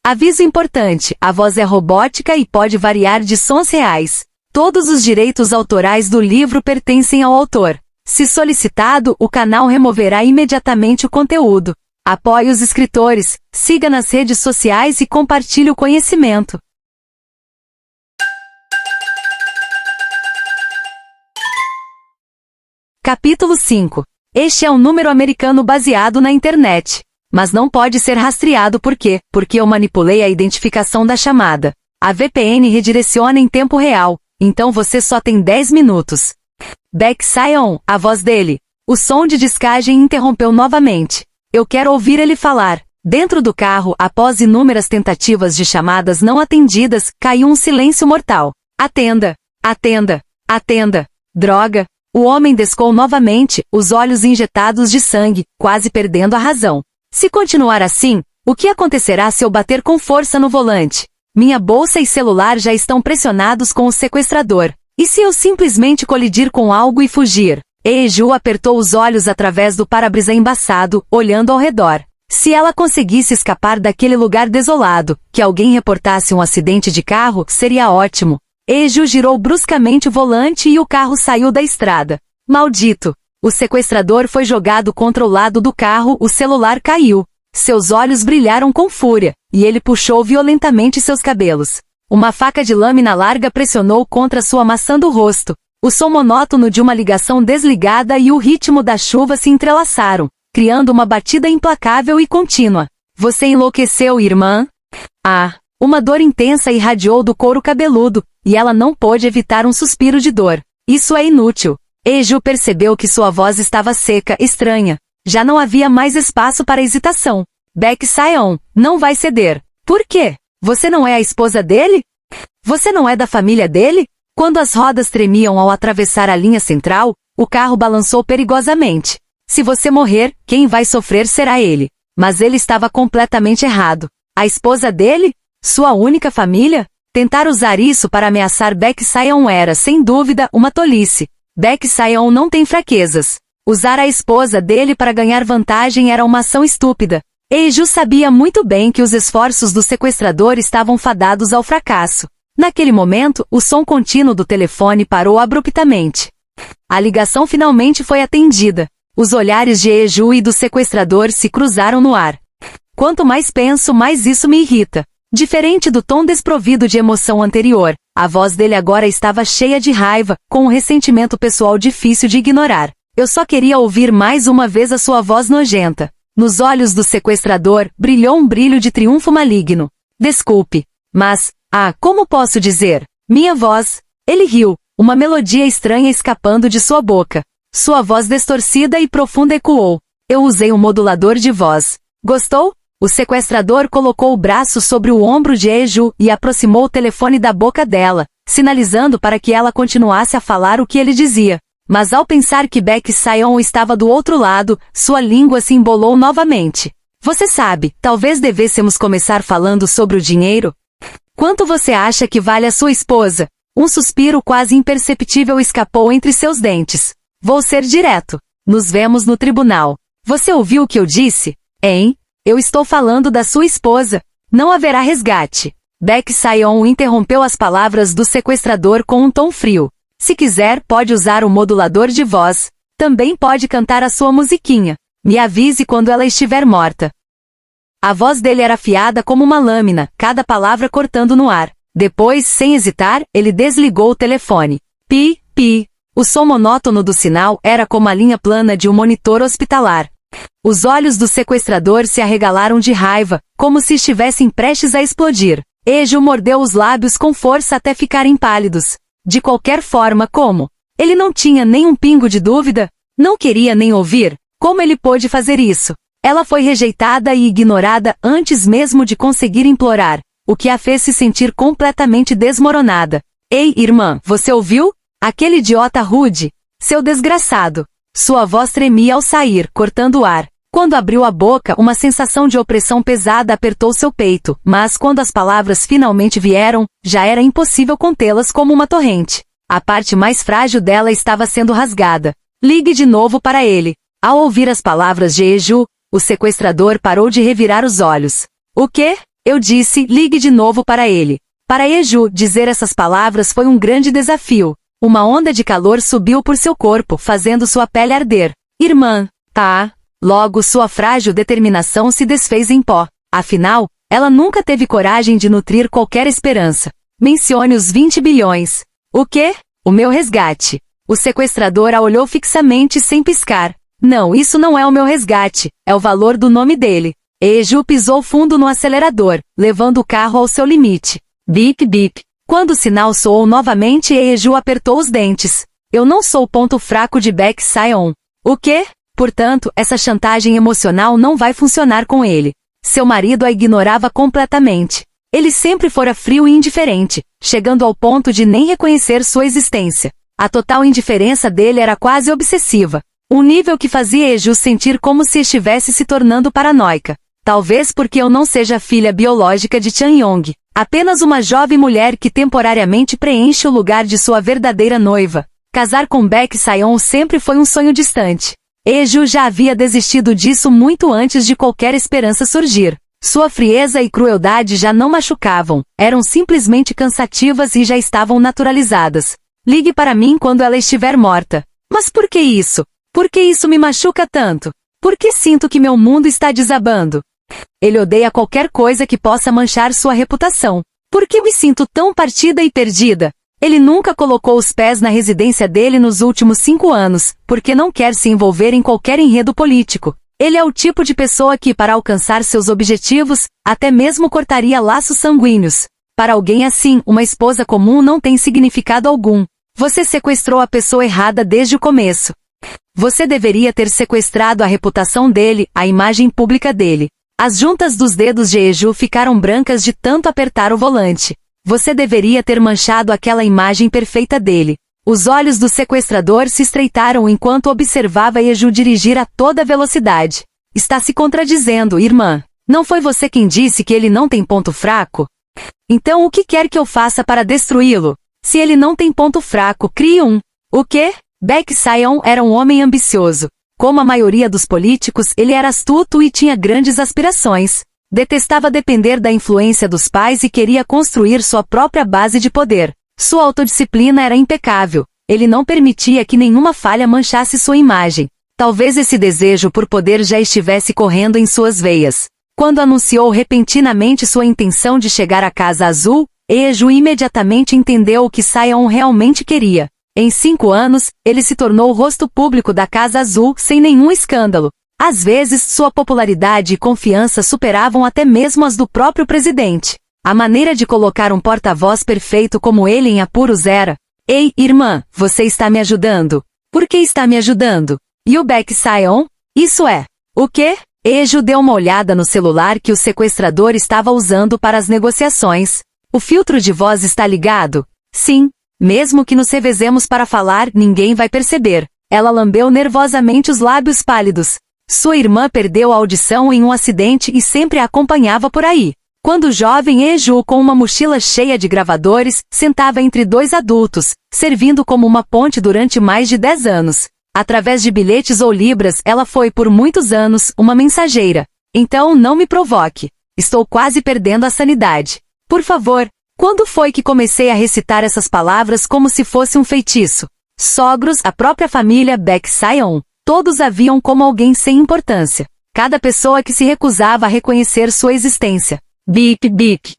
Aviso importante, a voz é robótica e pode variar de sons reais. Todos os direitos autorais do livro pertencem ao autor. Se solicitado, o canal removerá imediatamente o conteúdo. Apoie os escritores, siga nas redes sociais e compartilhe o conhecimento. Capítulo 5. Este é um número americano baseado na internet. Mas não pode ser rastreado porque eu manipulei a identificação da chamada. A VPN redireciona em tempo real, então você só tem 10 minutos. Beck Sion, a voz dele. O som de discagem interrompeu novamente. Eu quero ouvir ele falar. Dentro do carro, após inúmeras tentativas de chamadas não atendidas, caiu um silêncio mortal. Atenda! Atenda! Atenda! Droga! O homem descou novamente, os olhos injetados de sangue, quase perdendo a razão. Se continuar assim, o que acontecerá se eu bater com força no volante? Minha bolsa e celular já estão pressionados com o sequestrador. E se eu simplesmente colidir com algo e fugir? Eiju apertou os olhos através do para-brisa embaçado, olhando ao redor. Se ela conseguisse escapar daquele lugar desolado, que alguém reportasse um acidente de carro, seria ótimo. Eiju girou bruscamente o volante e o carro saiu da estrada. Maldito! O sequestrador foi jogado contra o lado do carro, o celular caiu. Seus olhos brilharam com fúria, e ele puxou violentamente seus cabelos. Uma faca de lâmina larga pressionou contra sua maçã do rosto. O som monótono de uma ligação desligada e o ritmo da chuva se entrelaçaram, criando uma batida implacável e contínua. Você enlouqueceu, irmã? Ah! Uma dor intensa irradiou do couro cabeludo, e ela não pôde evitar um suspiro de dor. Isso é inútil. Eiju percebeu que sua voz estava seca, estranha. Já não havia mais espaço para hesitação. Beck Sion, não vai ceder. Por quê? Você não é a esposa dele? Você não é da família dele? Quando as rodas tremiam ao atravessar a linha central, o carro balançou perigosamente. Se você morrer, quem vai sofrer será ele. Mas ele estava completamente errado. A esposa dele? Sua única família? Tentar usar isso para ameaçar Beck Sion era, sem dúvida, uma tolice. Beck Sion não tem fraquezas. Usar a esposa dele para ganhar vantagem era uma ação estúpida. Eiju sabia muito bem que os esforços do sequestrador estavam fadados ao fracasso. Naquele momento, o som contínuo do telefone parou abruptamente. A ligação finalmente foi atendida. Os olhares de Eiju e do sequestrador se cruzaram no ar. Quanto mais penso, mais isso me irrita. Diferente do tom desprovido de emoção anterior, a voz dele agora estava cheia de raiva, com um ressentimento pessoal difícil de ignorar. Eu só queria ouvir mais uma vez a sua voz nojenta. Nos olhos do sequestrador, brilhou um brilho de triunfo maligno. Desculpe, mas, como posso dizer? Minha voz. Ele riu, uma melodia estranha escapando de sua boca. Sua voz distorcida e profunda ecoou. Eu usei um modulador de voz. Gostou? O sequestrador colocou o braço sobre o ombro de Eiju e aproximou o telefone da boca dela, sinalizando para que ela continuasse a falar o que ele dizia. Mas ao pensar que Beck Sion estava do outro lado, sua língua se embolou novamente. Você sabe, talvez devêssemos começar falando sobre o dinheiro? Quanto você acha que vale a sua esposa? Um suspiro quase imperceptível escapou entre seus dentes. Vou ser direto. Nos vemos no tribunal. Você ouviu o que eu disse? Hein? Eu estou falando da sua esposa. Não haverá resgate. Beck Sion interrompeu as palavras do sequestrador com um tom frio. Se quiser, pode usar o modulador de voz. Também pode cantar a sua musiquinha. Me avise quando ela estiver morta. A voz dele era afiada como uma lâmina, cada palavra cortando no ar. Depois, sem hesitar, ele desligou o telefone. Pi, pi. O som monótono do sinal era como a linha plana de um monitor hospitalar. Os olhos do sequestrador se arregalaram de raiva, como se estivessem prestes a explodir. Eiju mordeu os lábios com força até ficarem pálidos. De qualquer forma, como? Ele não tinha nem um pingo de dúvida? Não queria nem ouvir? Como ele pôde fazer isso? Ela foi rejeitada e ignorada antes mesmo de conseguir implorar, o que a fez se sentir completamente desmoronada. Ei, irmã, você ouviu? Aquele idiota rude. Seu desgraçado. Sua voz tremia ao sair, cortando o ar. Quando abriu a boca, uma sensação de opressão pesada apertou seu peito, mas quando as palavras finalmente vieram, já era impossível contê-las como uma torrente. A parte mais frágil dela estava sendo rasgada. Ligue de novo para ele. Ao ouvir as palavras de Eiju, o sequestrador parou de revirar os olhos. O quê? Eu disse, ligue de novo para ele. Para Eju, dizer essas palavras foi um grande desafio. Uma onda de calor subiu por seu corpo, fazendo sua pele arder. Irmã, tá? Logo sua frágil determinação se desfez em pó. Afinal, ela nunca teve coragem de nutrir qualquer esperança. Mencione os 20 bilhões. O quê? O meu resgate. O sequestrador a olhou fixamente sem piscar. Não, isso não é o meu resgate, é o valor do nome dele. Eju pisou fundo no acelerador, levando o carro ao seu limite. Bip, bip. Quando o sinal soou novamente, Eju apertou os dentes. Eu não sou o ponto fraco de Baek Sion. O quê? Portanto, essa chantagem emocional não vai funcionar com ele. Seu marido a ignorava completamente. Ele sempre fora frio e indiferente, chegando ao ponto de nem reconhecer sua existência. A total indiferença dele era quase obsessiva. Um nível que fazia Eju sentir como se estivesse se tornando paranoica. Talvez porque eu não seja filha biológica de Chan Yong, apenas uma jovem mulher que temporariamente preenche o lugar de sua verdadeira noiva. Casar com Baek Sion sempre foi um sonho distante. Eju já havia desistido disso muito antes de qualquer esperança surgir. Sua frieza e crueldade já não machucavam, eram simplesmente cansativas e já estavam naturalizadas. Ligue para mim quando ela estiver morta. Mas por que isso? Por que isso me machuca tanto? Por que sinto que meu mundo está desabando? Ele odeia qualquer coisa que possa manchar sua reputação. Por que me sinto tão partida e perdida? Ele nunca colocou os pés na residência dele nos últimos 5 anos, porque não quer se envolver em qualquer enredo político. Ele é o tipo de pessoa que, para alcançar seus objetivos, até mesmo cortaria laços sanguíneos. Para alguém assim, uma esposa comum não tem significado algum. Você sequestrou a pessoa errada desde o começo. Você deveria ter sequestrado a reputação dele, a imagem pública dele. As juntas dos dedos de Eju ficaram brancas de tanto apertar o volante. Você deveria ter manchado aquela imagem perfeita dele. Os olhos do sequestrador se estreitaram enquanto observava Eju dirigir a toda velocidade. Está se contradizendo, irmã. Não foi você quem disse que ele não tem ponto fraco? Então o que quer que eu faça para destruí-lo? Se ele não tem ponto fraco, crie um. O quê? Baek Sion era um homem ambicioso. Como a maioria dos políticos, ele era astuto e tinha grandes aspirações. Detestava depender da influência dos pais e queria construir sua própria base de poder. Sua autodisciplina era impecável. Ele não permitia que nenhuma falha manchasse sua imagem. Talvez esse desejo por poder já estivesse correndo em suas veias. Quando anunciou repentinamente sua intenção de chegar à Casa Azul, Eju imediatamente entendeu o que Sion realmente queria. Em 5 anos, ele se tornou o rosto público da Casa Azul sem nenhum escândalo. Às vezes, sua popularidade e confiança superavam até mesmo as do próprio presidente. A maneira de colocar um porta-voz perfeito como ele em apuros era: Ei, irmã, você está me ajudando? Por que está me ajudando? E o Baek Sion? Isso é. O quê? Eju deu uma olhada no celular que o sequestrador estava usando para as negociações. O filtro de voz está ligado? Sim. Mesmo que nos revezemos para falar, ninguém vai perceber. Ela lambeu nervosamente os lábios pálidos. Sua irmã perdeu a audição em um acidente e sempre a acompanhava por aí. Quando o jovem Eju, com uma mochila cheia de gravadores, sentava entre 2 adultos, servindo como uma ponte durante mais de 10 anos. Através de bilhetes ou libras, ela foi por muitos anos uma mensageira. Então não me provoque. Estou quase perdendo a sanidade. Por favor. Quando foi que comecei a recitar essas palavras como se fosse um feitiço? Sogros, a própria família Baek Sion, todos a viam como alguém sem importância. Cada pessoa que se recusava a reconhecer sua existência. Bip, bip.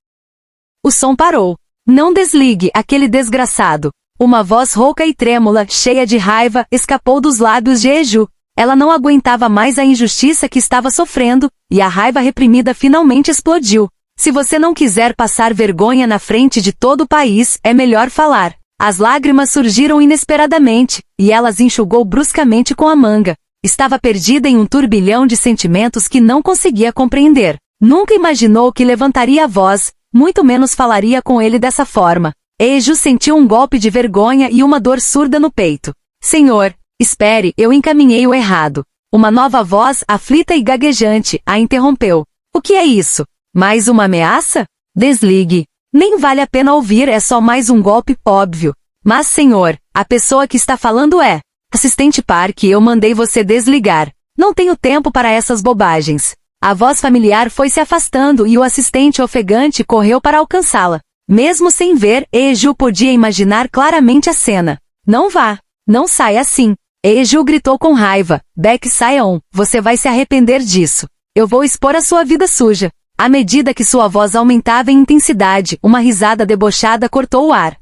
O som parou. Não desligue, aquele desgraçado. Uma voz rouca e trêmula, cheia de raiva, escapou dos lábios de Eju. Ela não aguentava mais a injustiça que estava sofrendo, e a raiva reprimida finalmente explodiu. Se você não quiser passar vergonha na frente de todo o país, é melhor falar. As lágrimas surgiram inesperadamente, e elas enxugou bruscamente com a manga. Estava perdida em um turbilhão de sentimentos que não conseguia compreender. Nunca imaginou que levantaria a voz, muito menos falaria com ele dessa forma. Eju sentiu um golpe de vergonha e uma dor surda no peito. Senhor, espere, eu encaminhei o errado. Uma nova voz, aflita e gaguejante, a interrompeu. O que é isso? Mais uma ameaça? Desligue. Nem vale a pena ouvir, é só mais um golpe óbvio. Mas senhor, a pessoa que está falando é... Assistente Park, eu mandei você desligar. Não tenho tempo para essas bobagens. A voz familiar foi se afastando e o assistente ofegante correu para alcançá-la. Mesmo sem ver, Eju podia imaginar claramente a cena. Não vá. Não saia assim. Eju gritou com raiva. Baek Saeon, você vai se arrepender disso. Eu vou expor a sua vida suja. À medida que sua voz aumentava em intensidade, uma risada debochada cortou o ar.